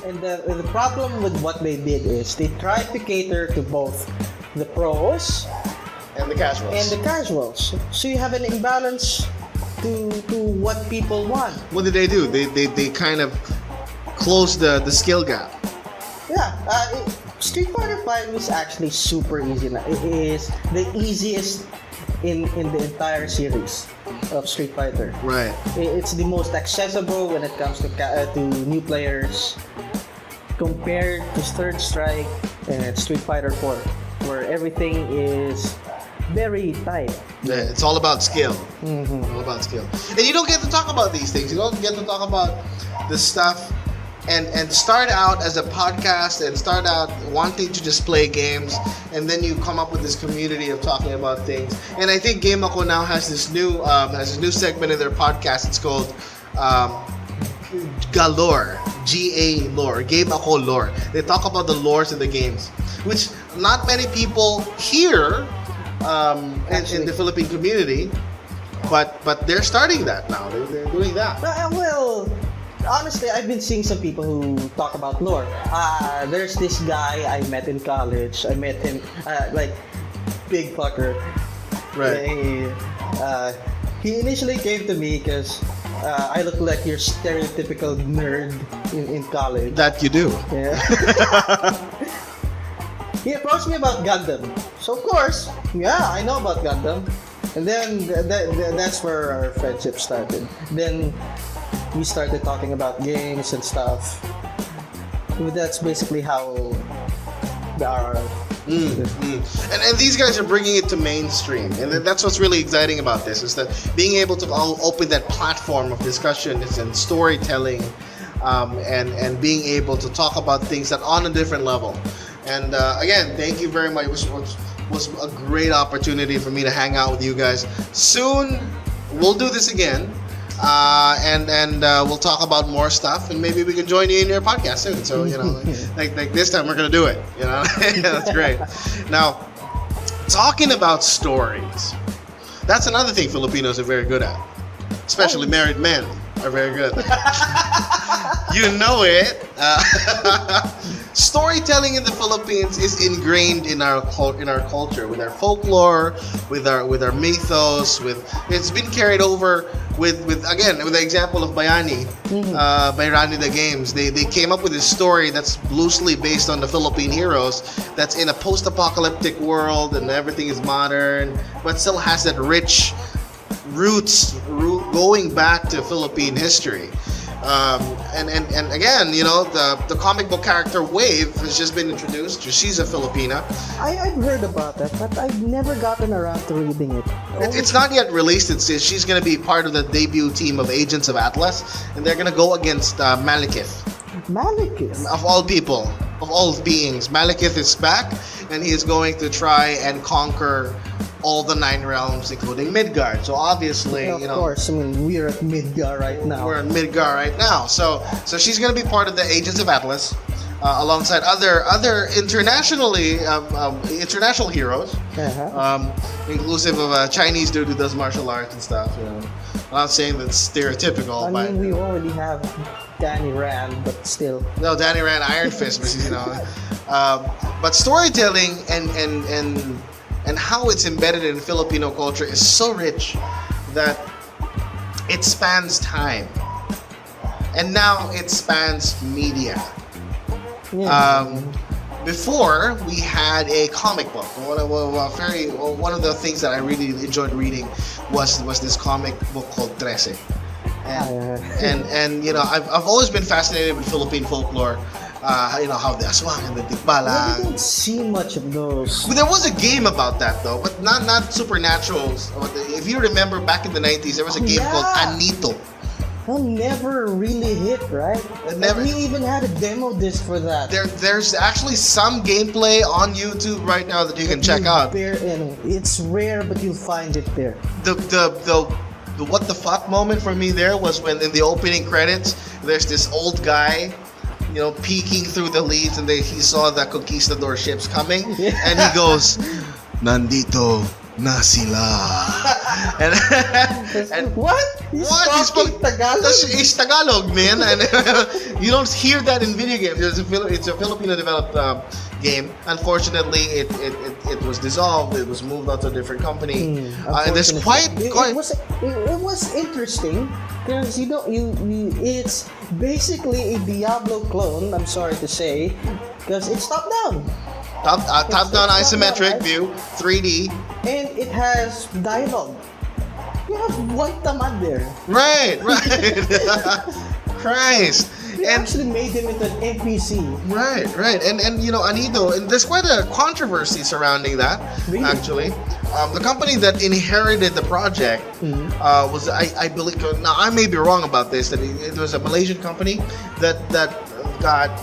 And the problem with what they did is they tried to cater to both the pros And the casuals. and the casuals. So you have an imbalance to what people want. What did they do? They kind of closed the skill gap. Yeah, Street Fighter 5 is actually super easy. It is the easiest in the entire series of Street Fighter. Right. It's the most accessible when it comes to new players compared to Third Strike and Street Fighter 4, where everything is very tight. Yeah, it's all about skill. All about skill. And you don't get to talk about these things. You don't get to talk about the stuff and start out as a podcast and start out wanting to just play games, and then you come up with this community of talking about things. And I think Game Ako now has this new segment in their podcast. It's called Galore, G-A lore, Game Ako lore. They talk about the lores of the games, which not many people hear in the Philippine community, but they're starting that now. They're doing that. Well, honestly, I've been seeing some people who talk about lore. There's this guy I met in college. I met him, big fucker. Right. He initially came to me because I look like your stereotypical nerd in college. That you do. Yeah. He approached me about Gundam. So of course, yeah, I know about Gundam. And then that's where our friendship started. Then we started talking about games and stuff. That's basically how our And these guys are bringing it to mainstream, and that's what's really exciting about this, is that being able to open that platform of discussion and storytelling, and being able to talk about things that on a different level. And again, thank you very much. It was a great opportunity for me to hang out with you guys. Soon we'll do this again. And we'll talk about more stuff, and maybe we can join you in your podcast soon. So like this time we're gonna do it. That's great. Now, talking about stories, that's another thing Filipinos are very good at. Especially married men are very good at that. You know it. Storytelling in the Philippines is ingrained in our culture, with our folklore, with our mythos. It's been carried over with the example of Bayani, by Rania the Games. They came up with this story that's loosely based on the Philippine heroes, that's in a post-apocalyptic world and everything is modern, but still has that rich roots going back to Philippine history. And again, the comic book character Wave has just been introduced. She's a Filipina. I've heard about that, but I've never gotten around to reading it. It's not yet released. She's going to be part of the debut team of Agents of Atlas, and they're going to go against Malekith. Malekith? Of all people, of all beings, Malekith is back, and he is going to try and conquer all the 9 realms, including Midgard. So obviously, of course, I mean, we're at Midgard right now. We're at Midgard right now. So she's going to be part of the Agents of Atlas, alongside other international heroes, inclusive of a Chinese dude who does martial arts and stuff. I'm not saying that's stereotypical. I mean, we already have Danny Rand, but still. No, Danny Rand, Iron Fist, but storytelling and how it's embedded in Filipino culture is so rich that it spans time. And now it spans media. Yeah. Before, we had a comic book. One of the things that I really enjoyed reading was this comic book called Trese. And I've always been fascinated with Philippine folklore. How the aswang and the tikbalang. We don't see much of those. There was a game about that though, but not supernatural. If you remember back in the 90s, there was a game called Anito. That never really hit, right? We even had a demo disc for that. There's actually some gameplay on YouTube right now that you can check out. It's rare, but you'll find it there. The what the fuck moment for me there was when in the opening credits, there's this old guy, peeking through the leaves, and he saw the conquistador ships coming, and he goes, "Nandito na sila. and What? what? He spoke Tagalog? It's Tagalog, man. And you don't hear that in video games. It's a Filipino-developed game. Unfortunately, it was dissolved. It was moved on to a different company. And there's quite it was interesting because it's basically a Diablo clone. I'm sorry to say, because it's top down. Top-down isometric top-down, view, 3D. And it has dialogue. You have one tamad there. Right. Christ. They actually made him into an NPC. Right. And Anito, and there's quite a controversy surrounding that, Really? actually. The company that inherited the project was, I believe, now I may be wrong about this, that it was a Malaysian company that got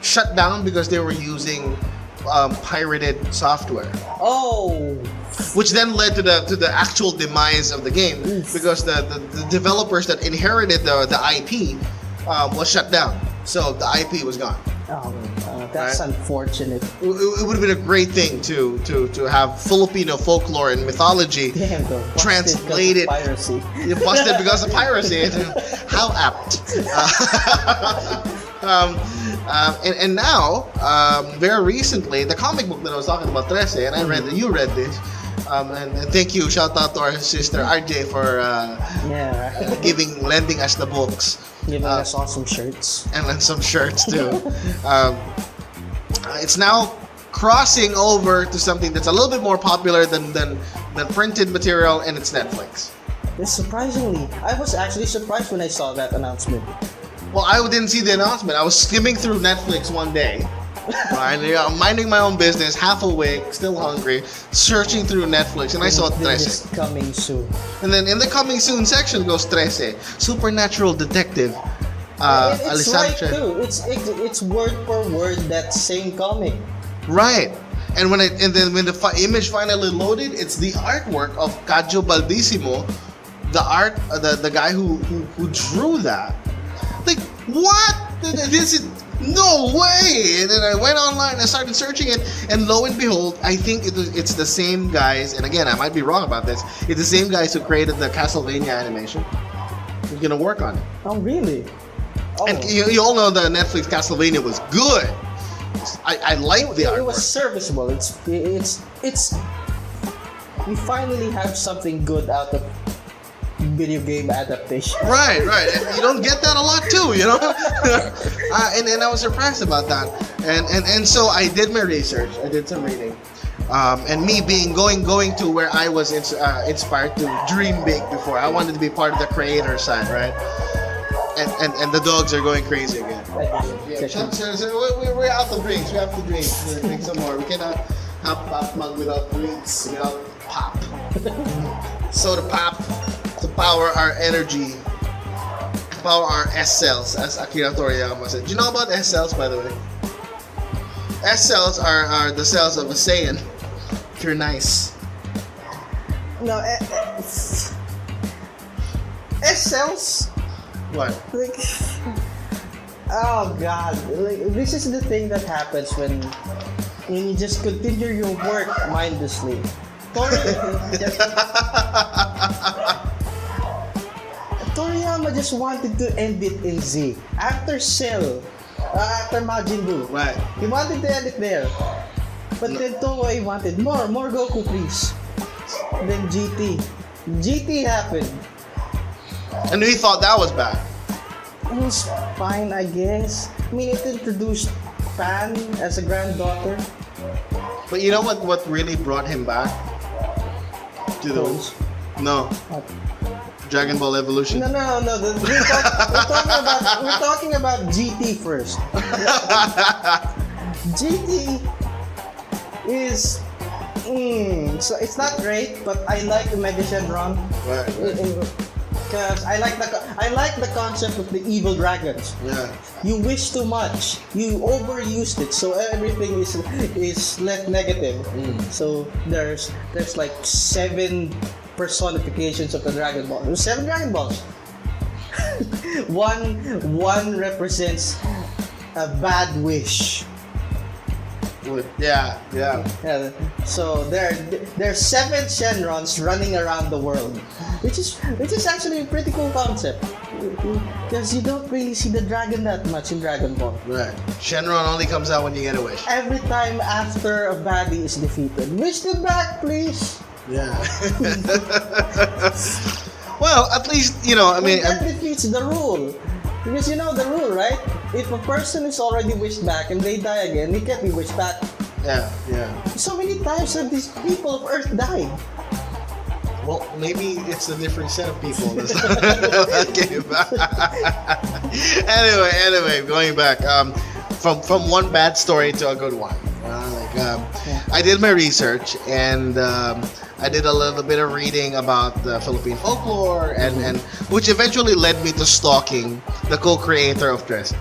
shut down because they were using pirated software. Oh. Which then led to the actual demise of the game because the developers that inherited the IP was shut down. So the IP was gone. Oh, that's Right? unfortunate. It would have been a great thing to have Filipino folklore and mythology Damn, though. translated. Piracy. You busted because of piracy. How apt. And now, very recently, the comic book that I was talking about, Trese, and I read that you read this. And thank you, shout out to our sister RJ for lending us the books. Giving us awesome shirts. And then some shirts too. It's now crossing over to something that's a little bit more popular than printed material, and it's Netflix. Surprisingly, I was actually surprised when I saw that announcement. Well, I didn't see the announcement. I was skimming through Netflix one day. Right, minding my own business, half awake, still hungry, searching through Netflix, and I saw Trese. It's coming soon. And then in the coming soon section goes Trese, supernatural detective. It's right Alessandra. too. It's word for word that same comic. Right. And when the image finally loaded, it's the artwork of Kajdo Baldisimo, the guy who drew that. Like, what? This is no way! And then I went online and I started searching it, and lo and behold, I think it's the same guys. And again, I might be wrong about this. It's the same guys who created the Castlevania animation. Who's gonna work on it? Oh, really? Oh. And you all know the Netflix Castlevania was good. I like the artwork. It was serviceable. It's we finally have something good out of video game adaptation. Right. And you don't get that a lot too, you know? And I was surprised about that. And so I did my research. I did some reading. And me going to where I was inspired to dream big before. I wanted to be part of the creator side, right? And the dogs are going crazy again. So we're out of drinks. We have to drink some more. We cannot have pop mug without drinks, without pop. Soda pop to power our energy, power our S cells, as Akira Toriyama said. Do you know about S cells, by the way? S cells are the cells of a Saiyan. If you're nice. No, S cells. What? Like, oh god, like this is the thing that happens when you just continue your work mindlessly. Toriyama just wanted to end it in Z. After Cell, after Majin Buu, Right. he wanted to end it there. But then Toei wanted more Goku, please. Then GT happened. And we thought that was bad. It was fine, I guess. I mean, it introduced Pan as a granddaughter. But you know what really brought him back? To Clones. No. Dragon Ball Evolution. No. We're talking about GT first. GT is so it's not great, but I like the Mega Shenron. Right. Because I like the concept of the evil dragons. Yeah. You wish too much. You overused it, so everything is left negative. So there's like 7 personifications of the Dragon Ball. There's 7 Dragon Balls. one represents a bad wish. Yeah, yeah. Yeah, so there's 7 Shenrons running around the world, which is actually a pretty cool concept. Because you don't really see the dragon that much in Dragon Ball. Right. Shenron only comes out when you get a wish. Every time after a baddie is defeated, wish them back, please. Yeah. Well, at least, you know, I mean... that defeats the rule. Because you know the rule, right? If a person is already wished back and they die again, they can't be wished back. Yeah, yeah. So many times have these people of Earth died. Well, maybe it's a different set of people that came back. Anyway, going back, from one bad story to a good one. I did my research and I did a little bit of reading about the Philippine folklore and which eventually led me to stalking the co-creator of Trese.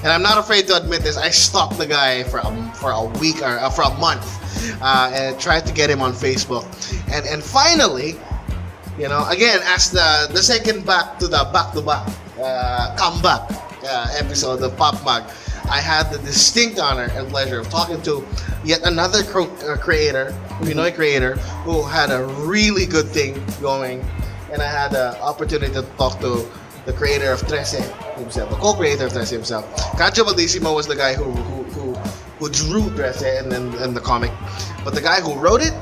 And I'm not afraid to admit this. I stalked the guy for a week or for a month and tried to get him on Facebook. And finally, you know, again, as the second back to back comeback episode of Pop Mag, I had the distinct honor and pleasure of talking to yet another creator, Pinoy creator, who had a really good thing going. And I had the opportunity to talk to the creator of Trese himself, the co-creator of Trese himself. Kajdo Baldisimo was the guy who drew Trese and the comic. But the guy who wrote it,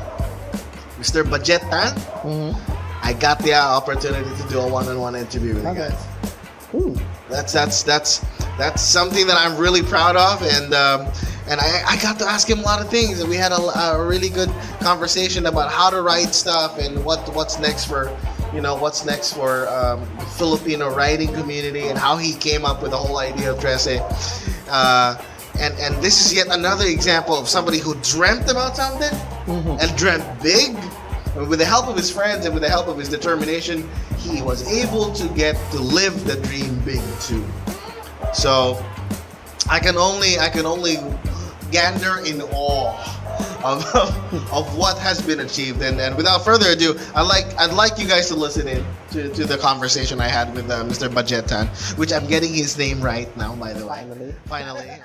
Mr. Budjette, I got the opportunity to do a one-on-one interview with the guy. Ooh. That's something that I'm really proud of, and I got to ask him a lot of things, and we had a really good conversation about how to write stuff and what's next for Filipino writing community and how he came up with the whole idea of Trese. And this is yet another example of somebody who dreamt about something and dreamt big. And with the help of his friends and with the help of his determination, he was able to get to live the dream big too. So I can only gander in awe of what has been achieved. And without further ado, I'd like you guys to listen in to the conversation I had with Mr. Budjette, which I'm getting his name right now, by the way. Finally.